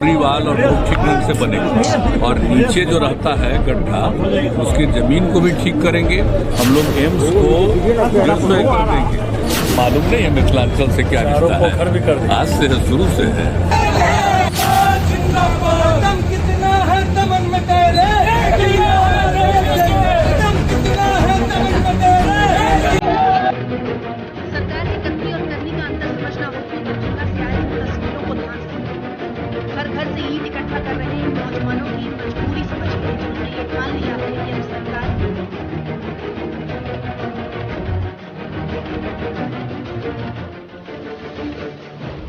परिवाल और रोड ठीक ढंग से बनेगा और नीचे जो रहता है गड्ढा उसकी जमीन को भी ठीक करेंगे। हम लोग एम्स को जल्द कर देंगे। मालूम नहीं है मिथिलांचल से क्या रिश्ता है, आज से है, शुरू से है। सरकार के कथनी और करनी का अंतर समझना हो तो दरभंगा से आए तस्वीरों को ध्यान से घर घर से ईंट इकट्ठा कर रहे इन नौजवानों की मजबूरी समझिए जिन्होंने ये ठान लिया है कि अब सरकार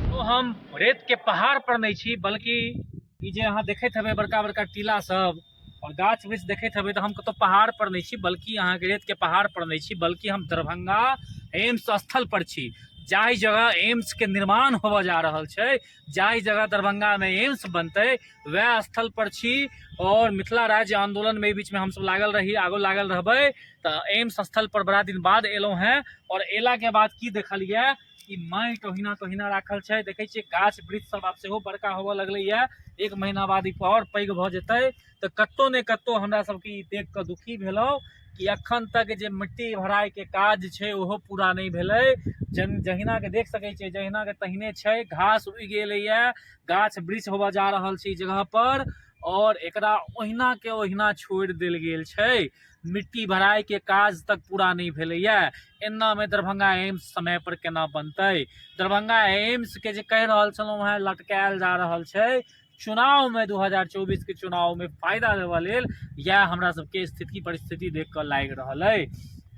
तो हम रेत के पहाड़ पर नहीं छी, बल्कि ई जे अहाँ देखैत हबे बड़का बड़का टीला सब और गाछ वृक्ष देखैत हबे, तो हम कतौ पहाड़ पर नहीं छी, बल्कि अहाँ के रेत के पहाड़ पर नहीं छी, बल्कि हम दरभंगा एम्स स्थल पर छी। जाहि जगह एम्स के निर्माण होबे जा रहल छै, जाहि जगह दरभंगा में एम्स बनते, वह स्थल पर छी। और मिथिला राज्य आंदोलन में बीच में हम सब लागल रही, आगो लागल रहबे, तो एम्स स्थल पर बड़ा दिन बाद एलहुं हैं। और एला के बाद की देखलिए कि माटि ओहिना तोहिना राखल छै, देखै छियै गाछ वृक्ष सब आब सेहो बड़का होबे लगलै है। एक महीना बाद ई और पैघ भऽ जेतै। तो कतौ ने कतौ हमरा सबके ई देख कऽ दुखी भेलहुँ कि अखन तक जे मिट्टी भराई के काज छै ओहो पूरा नहीं भेलै। जहिना के देख सकै छियै, जहिना के तहिने छै, घास उगि गेलैए, गाछ वृक्ष होबे जा रहल छै ई जगह पर, और एकरा ओहिना के ओहिना छोड़ देल गेल छै। मिट्टी भराई के काज तक पूरा नहीं भेलैए। एना में दरभंगा एम्स समय पर केना बनतै? दरभंगा एम्स के जे कह रहल छलहुँ हैं लटकायल जा रहल छै, चुनाव में 2024 के चुनाव में फायदा लेवा लेल यह हमरा सबके स्थिति परिस्थिति देख कर लाग रहल है।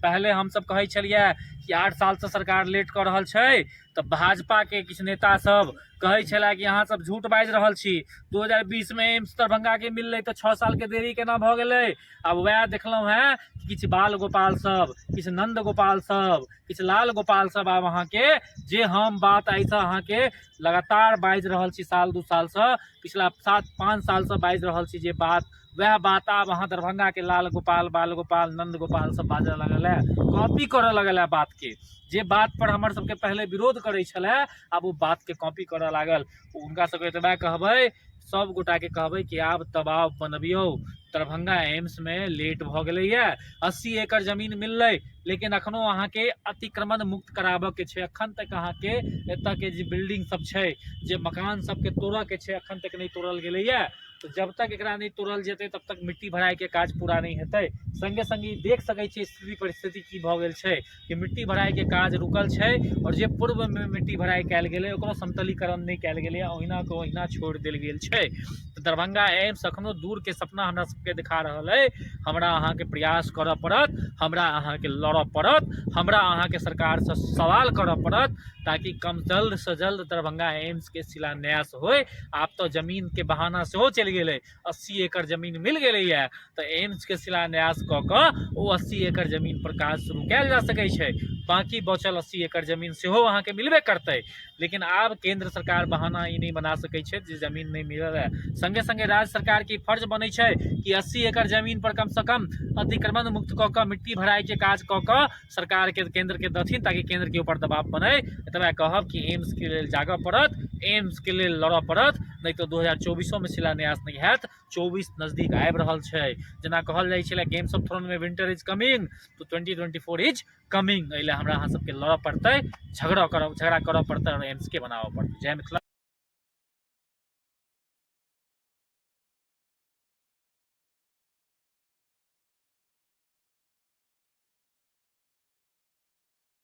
पहले हम सब कहे छलिए कि 8 साल से सरकार लेट कर रहल छै, तो भाजपा के किछ नेता सब कहे छला कि अहाँ सब झूठ बाजि रहल छी, 2020 में एम्स दरभंगा के मिललै तो 6 साल के देरी केना भ गेलै। अब वह देखलहुँ हैं कि किछ बाल गोपाल सब, किछ नंद गोपाल सब, किछ लाल गोपाल सब आब अहाँ के जे हम बात ऐसा अहाँ के लगातार बाजि रहल छी साल 2 साल से, पिछला 7-5 साल से बाजि रहल छी जे बात, वह बात आब अहाँ दरभंगा के लाल गोपाल, बाल गोपाल, नंद गोपाल सब बाजऽ लगल है, कॉपी करऽ लगल है बात के। जे बात पर हमर सबके पहले विरोध करे छले, अब वो बात के कॉपी करऽ लागल। उनका सबके एतबे कहबै, सब गोटा के कहबै कि आब दबाव बनबियौ। दरभंगा एम्स में लेट भ गेलैए, 80 एकड़ जमीन मिललै, लेकिन अखनो अहाँ के अतिक्रमण मुक्त कराबऽ के छै। अखन तक अहाँ के एतऽ के जे बिल्डिंग सब छै, जे मकान सब के तोड़ऽ के छै, अखन तक नहीं तोड़ल गेलैए। तो जब तक एकरा नहीं तोड़ल जेतै तब तक मिट्टी भराई के काज पूरा नहीं हेतै। संगे संगे देख सकै छियै स्थिति परिस्थिति की भऽ गेल छै कि मिट्टी भराई के काज रुकल छै, और जे पूर्व में मिट्टी भराई कयल गेलै ओकरो समतलीकरण नहीं कयल गेलै, ओहिना के ओहिना छोड़ देल गेल छै। तो दरभंगा एम्स अखनो दूर के सपना हमरा सबके दिखा रहल है। हमरा अहाँ के प्रयास करऽ पड़त, हमरा अहाँ के लड़ऽ पड़त, हमरा अहाँ के सरकार से सवाल करऽ पड़त, ताकि कम जल्द से जल्द दरभंगा एम्स के शिलान्यास होय। आप तो जमीन के बहाना से हो चल गेलै, 80 एकड़ जमीन मिल गेलै है, तो एम्स के शिलान्यास कऽ कऽ ओ 80 एकड़ जमीन पर काज शुरू कयल जा सकै छै। बाकी बचल 80 एकड़ जमीन सेहो अहाँ के मिलबे करतै, लेकिन आब केंद्र सरकार बहाना ई नहीं बना सकै छै जे जमीन नहीं मिलल है। संगे संगे राज्य सरकार की फर्ज बनै छै कि 80 एकड़ जमीन पर कम से कम अतिक्रमण मुक्त कऽ कऽ मिट्टी भराई के काज कऽ कऽ सरकार के केंद्र के दथिन, ताकि केंद्र के ऊपर दबाव बने। एतबे कहब कि एम्स के लेल जागऽ पड़त, एम्स के लेल लड़ऽ पड़त, नहीं तो 2024 में शिलान्यास नहीं हैत। 24 नजदीक आबि रहल छै, जेना कहल जाइ छलै गेम्स ऑफ थ्रोन में विंटर इज कमिंग, तो 2024 इज कमिंग। एहि हमरा अहाँ सबके लड़ऽ पड़तै, झगड़ा करऽ पड़तै और एम्स के बनाबऽ पड़तै। जय मिथिला।